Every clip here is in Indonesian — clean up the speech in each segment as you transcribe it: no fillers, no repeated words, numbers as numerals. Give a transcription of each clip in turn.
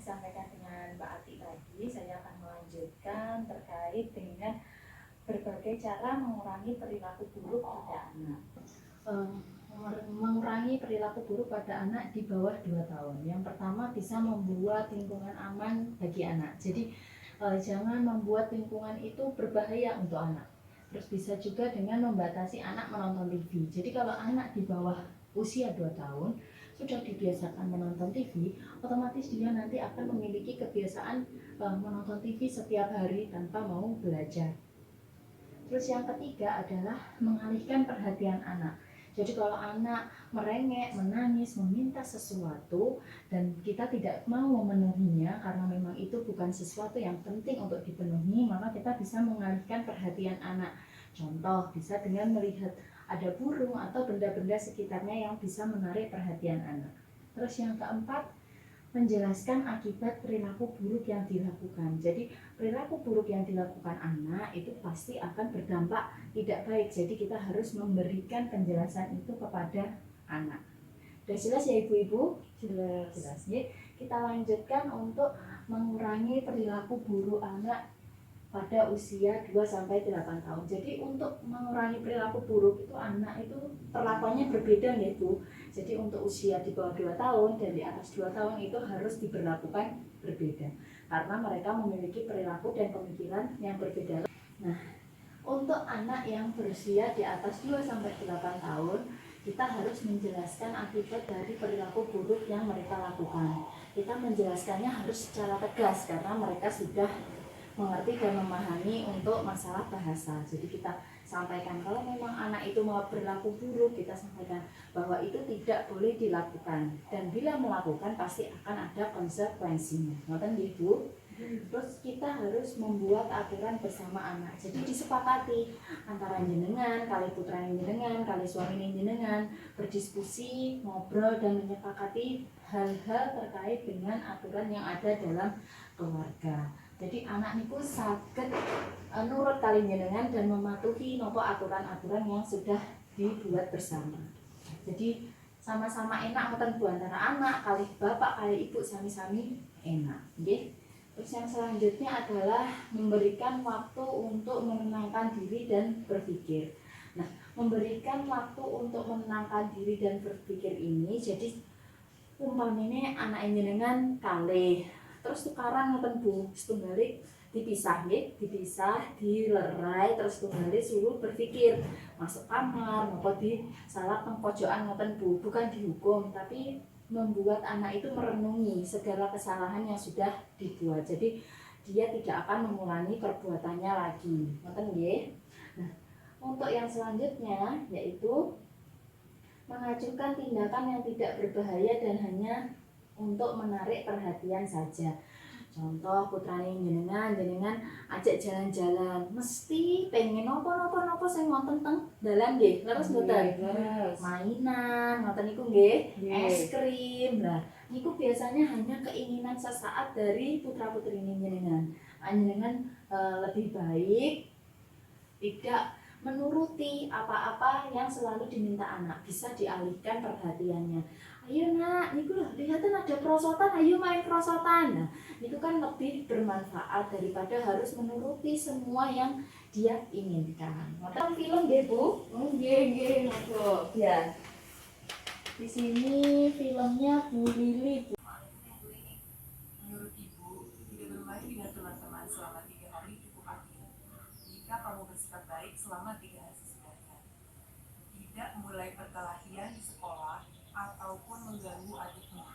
disampaikan dengan Mbak Ati tadi, saya akan melanjutkan terkait dengan berbagai cara mengurangi perilaku buruk pada anak. Mengurangi perilaku buruk pada anak di bawah 2 tahun. Yang pertama, bisa membuat lingkungan aman bagi anak. Jadi jangan membuat lingkungan itu berbahaya untuk anak. Terus bisa juga dengan membatasi anak menonton TV. Jadi kalau anak di bawah usia 2 tahun sudah dibiasakan menonton TV, otomatis dia nanti akan memiliki kebiasaan menonton TV setiap hari tanpa mau belajar. Terus yang ketiga adalah mengalihkan perhatian anak. Jadi kalau anak merengek, menangis, meminta sesuatu dan kita tidak mau memenuhinya karena memang itu bukan sesuatu yang penting untuk dipenuhi, maka kita bisa mengalihkan perhatian anak. Contoh, bisa dengan melihat ada burung atau benda-benda sekitarnya yang bisa menarik perhatian anak. Terus yang keempat, menjelaskan akibat perilaku buruk yang dilakukan. Jadi perilaku buruk yang dilakukan anak itu pasti akan berdampak tidak baik. Jadi kita harus memberikan penjelasan itu kepada anak. Sudah jelas ya ibu-ibu? Jelas. Ya. Kita lanjutkan untuk mengurangi perilaku buruk anak pada usia 2-8 tahun. Jadi untuk mengurangi perilaku buruk itu anak itu perlakuannya berbeda ya Bu. Jadi untuk usia di bawah 2 tahun dan di atas 2 tahun itu harus diberlakukan berbeda. Karena mereka memiliki perilaku dan pemikiran yang berbeda. Nah, untuk anak yang berusia di atas 2-8 tahun, kita harus menjelaskan akibat dari perilaku buruk yang mereka lakukan. Kita menjelaskannya harus secara tegas karena mereka sudah mengerti dan memahami untuk masalah bahasa. Jadi kita sampaikan kalau memang anak itu mau berlaku buruk, kita sampaikan bahwa itu tidak boleh dilakukan dan bila melakukan pasti akan ada konsekuensinya. Ngoten nggih Bu? Terus kita harus membuat aturan bersama anak. Jadi disepakati antara jenengan, kali putra jenengan, kali suami jenengan berdiskusi, ngobrol dan menyepakati hal-hal terkait dengan aturan yang ada dalam keluarga. Jadi anak niku saged nurut kali jenengan dan mematuhi nopo aturan-aturan yang sudah dibuat bersama. Jadi sama-sama enak ngoten Bu antara anak kali bapak kali ibu sami-sami enak, nggih. Terus yang selanjutnya adalah memberikan waktu untuk menenangkan diri dan berpikir. Nah, memberikan waktu untuk menenangkan diri dan berpikir ini jadi umpamine anak jenengan kalih terus tukaran ngoten Bu, setunggalik dipisah nggih, dipisah, dilerai terus tumbalik suruh berpikir masuk kamar napa di salah pengpojokan ngoten Bu, bukan dihukum tapi membuat anak itu merenungi segala kesalahan yang sudah dibuat. Jadi dia tidak akan mengulangi perbuatannya lagi. Ngoten nggih. Nah, untuk yang selanjutnya yaitu mengajukan tindakan yang tidak berbahaya dan hanya untuk menarik perhatian saja. Contoh putrane jenengan ajak jalan-jalan, mesti pengen nopo sing wonten teng dalan nggih. Leres mboten? Mainan, ngoten niku nggih, es krim. Lah, niku biasanya hanya keinginan sesaat dari putra-putrine jenengan. Jenengan lebih baik tidak menuruti apa-apa yang selalu diminta anak, bisa dialihkan perhatiannya. Ayo nak, niku loh, lihatin ada perosotan, ayo main perosotan. Nah, itu kan lebih bermanfaat daripada harus menuruti semua yang dia inginkan. Nonton film nggih Bu? Nggih, masuk. Ya. Di sini filmnya Bu Lili. Menurut Ibu, tidak bermain dengan teman-teman selama 3 hari cukup artinya. Jika kamu bersikap baik selama 3 hari sesudahnya, tidak mulai perkelahian di sekolah ataupun mengganggu adikmu,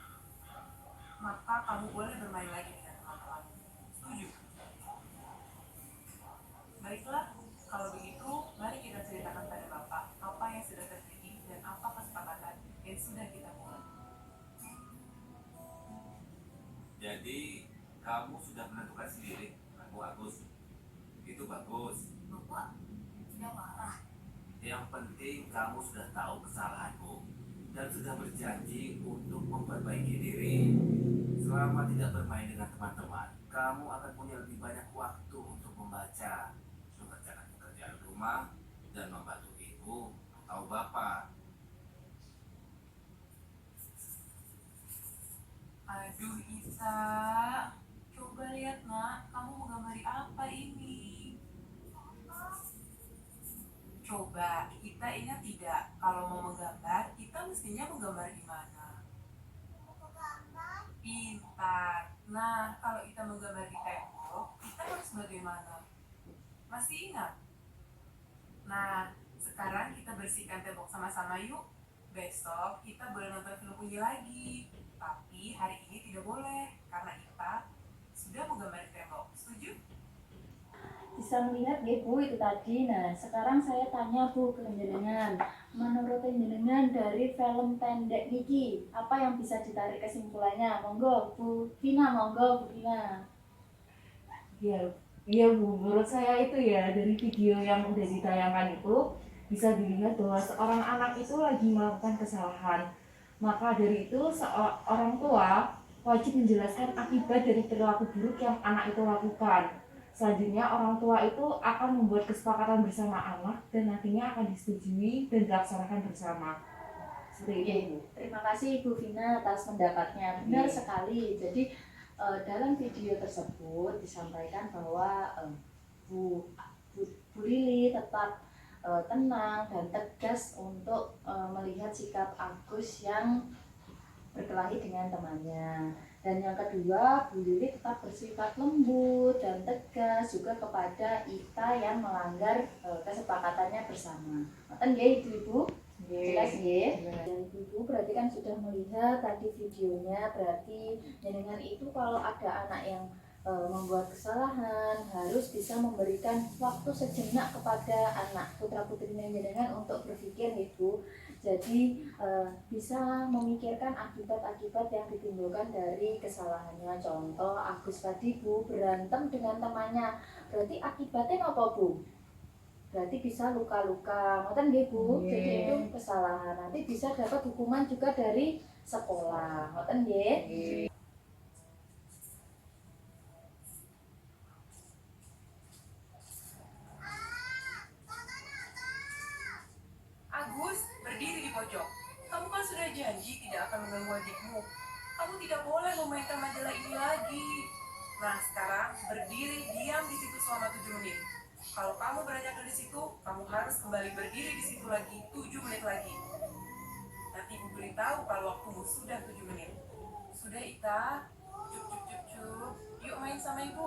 maka kamu boleh bermain lagi dengan teman-teman. Setuju? Baiklah, kalau begitu, mari kita ceritakan pada Bapak apa yang sudah terjadi dan apa kesepakatan yang sudah kita buat. Jadi, kamu sudah menentukan sendiri, Aku Agus. Itu bagus. Bapak, sudah marah. Yang penting kamu sudah tahu kesalahanmu dan sudah berjanji untuk memperbaiki diri. Selama tidak bermain dengan teman-teman, kamu akan punya lebih banyak waktu untuk membaca, mengerjakan pekerjaan rumah, dan membantu ibu atau bapak. Aduh Ita, coba lihat nak, kamu menggamari apa ini? Coba, kita ingat tidak, kalau mau menggambar, kita mestinya menggambar di mana? Pintar. Nah, kalau kita menggambar di tembok, kita harus bagaimana? Masih ingat? Nah, sekarang kita bersihkan tembok sama-sama yuk. Besok kita boleh nonton film ini lagi. Tapi hari ini tidak boleh, karena kita sudah menggambar di tembok. Setuju? Bisa melihat ya Bu itu tadi. Nah sekarang saya tanya Bu ke jenengan, menurut jenengan dari film pendek Niki apa yang bisa ditarik kesimpulannya? Monggo Bu Vina, monggo Bu Vina. Ya, iya Bu, menurut saya itu ya dari video yang udah ditayangkan itu bisa dilihat bahwa seorang anak itu lagi melakukan kesalahan. Maka dari itu seorang tua wajib menjelaskan akibat dari perilaku buruk yang anak itu lakukan. Selanjutnya orang tua itu akan membuat kesepakatan bersama anak dan nantinya akan disetujui dan dilaksanakan bersama. Seperti itu Bu. Terima kasih Bu Vina atas pendapatnya. Benar sekali. Jadi dalam video tersebut disampaikan bahwa Bu, Bu Lili tetap tenang dan tegas untuk melihat sikap Agus yang berkelahi dengan temannya. Dan yang kedua, Bu Lili tetap bersifat lembut dan tegas juga kepada Ita yang melanggar kesepakatannya bersama. Ngoten nggih Ibu-ibu? Jelas nggih. Dan Ibu berarti kan sudah melihat tadi videonya, berarti jenengan itu kalau ada anak yang membuat kesalahan harus bisa memberikan waktu sejenak kepada anak putra putrinya jenengan untuk berpikir Ibu. Jadi bisa memikirkan akibat-akibat yang ditimbulkan dari kesalahannya. Contoh Agus tadi Bu berantem dengan temannya, berarti akibatnya apa Bu? Berarti bisa luka-luka, ngoten nggih Bu. Jadi itu kesalahan. Nanti bisa dapat hukuman juga dari sekolah, ngoten nggih. Agus, berdiri di pojok. Kamu kan sudah janji tidak akan mengganggu adikmu. Kamu tidak boleh memainkan majalah ini lagi. Nah, sekarang berdiri diam di situ selama 7 menit. Kalau kamu beranjak dari situ, kamu harus kembali berdiri di situ lagi 7 menit lagi. Nanti ibu beritahu kalau waktumu sudah 7 menit. Sudah Ita? Cup, cup, cup, cup. Yuk main sama ibu.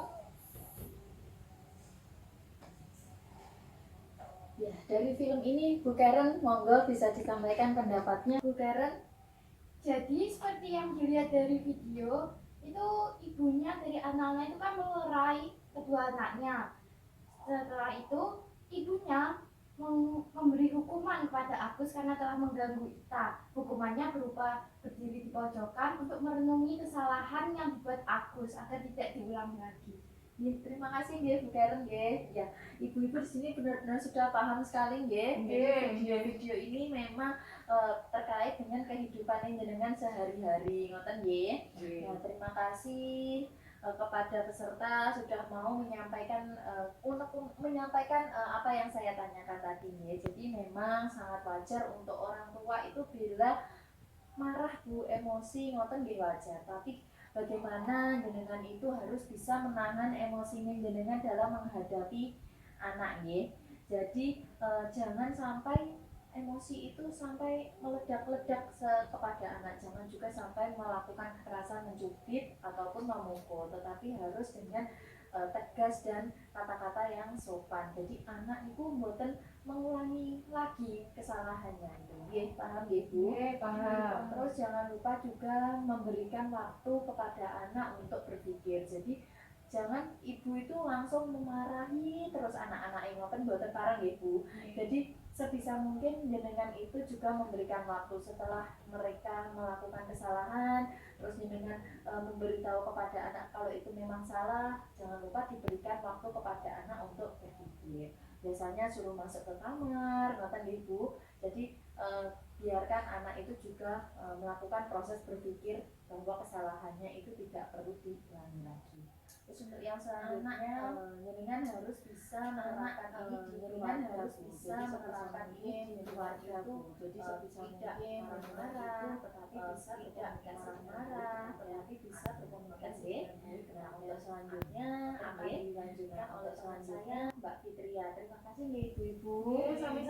Ya, dari film ini Bu Karen monggo bisa disampaikan pendapatnya Bu Karen. Jadi seperti yang dilihat dari video, itu ibunya dari anaknya itu kan melerai kedua anaknya. Setelah itu ibunya memberi hukuman kepada Agus karena telah mengganggu Ita. Hukumannya berupa berdiri di pojokan untuk merenungi kesalahan yang dibuat Agus agar tidak diulangi lagi. Ya, terima kasih nggih Bu Karen nggih. Ya, ibu-ibu di sini benar-benar sudah paham sekali nggih. Jadi video-video ini memang terkait dengan kehidupan jenengan sehari-hari, ngoten nggih. Ya, terima kasih kepada peserta sudah mau menyampaikan apa yang saya tanyakan tadi nggih. Jadi memang sangat wajar untuk orang tua itu bila marah Bu, emosi ngoten nggih wajar. Tapi bagaimana jenengan itu harus bisa menahan emosinya jenengan dalam menghadapi anak nggih. Jadi jangan sampai emosi itu sampai meledak-ledak kepada anak. Jangan juga sampai melakukan kekerasan, mencubit ataupun memukul, tetapi harus dengan tegas dan kata-kata yang sopan. Jadi anak itu mboten mengulangi lagi kesalahannya itu. Nggih, paham nggih Bu? Paham. Terus jangan lupa juga memberikan waktu kepada anak untuk berpikir. Jadi jangan ibu itu langsung memarahi terus anak-anak yang ngoten mboten parang nggih Bu. Jadi sebisa mungkin jenengan itu juga memberikan waktu setelah mereka melakukan kesalahan, terus jenengan memberitahu kepada anak kalau itu memang salah. Jangan lupa diberikan waktu kepada anak untuk berpikir. Biasanya suruh masuk ke kamar, ngoten nggih Bu. Jadi biarkan anak itu juga melakukan proses berpikir bahwa kesalahannya itu tidak perlu diulangi lagi. Terus untuk yang selanjutnya, jenengan harus bisa menerapkan ini di keluarga, di keluarga Bu. Jadi sebisa mungkin marah, tetapi bisa berkomunikasi marah, tetapi bisa berkomunikasi dengan baik. Nah, untuk selanjutnya akan dilanjutkan oleh teman saya Mbak Fitria. Terima kasih nih ibu-ibu. Sama-sama.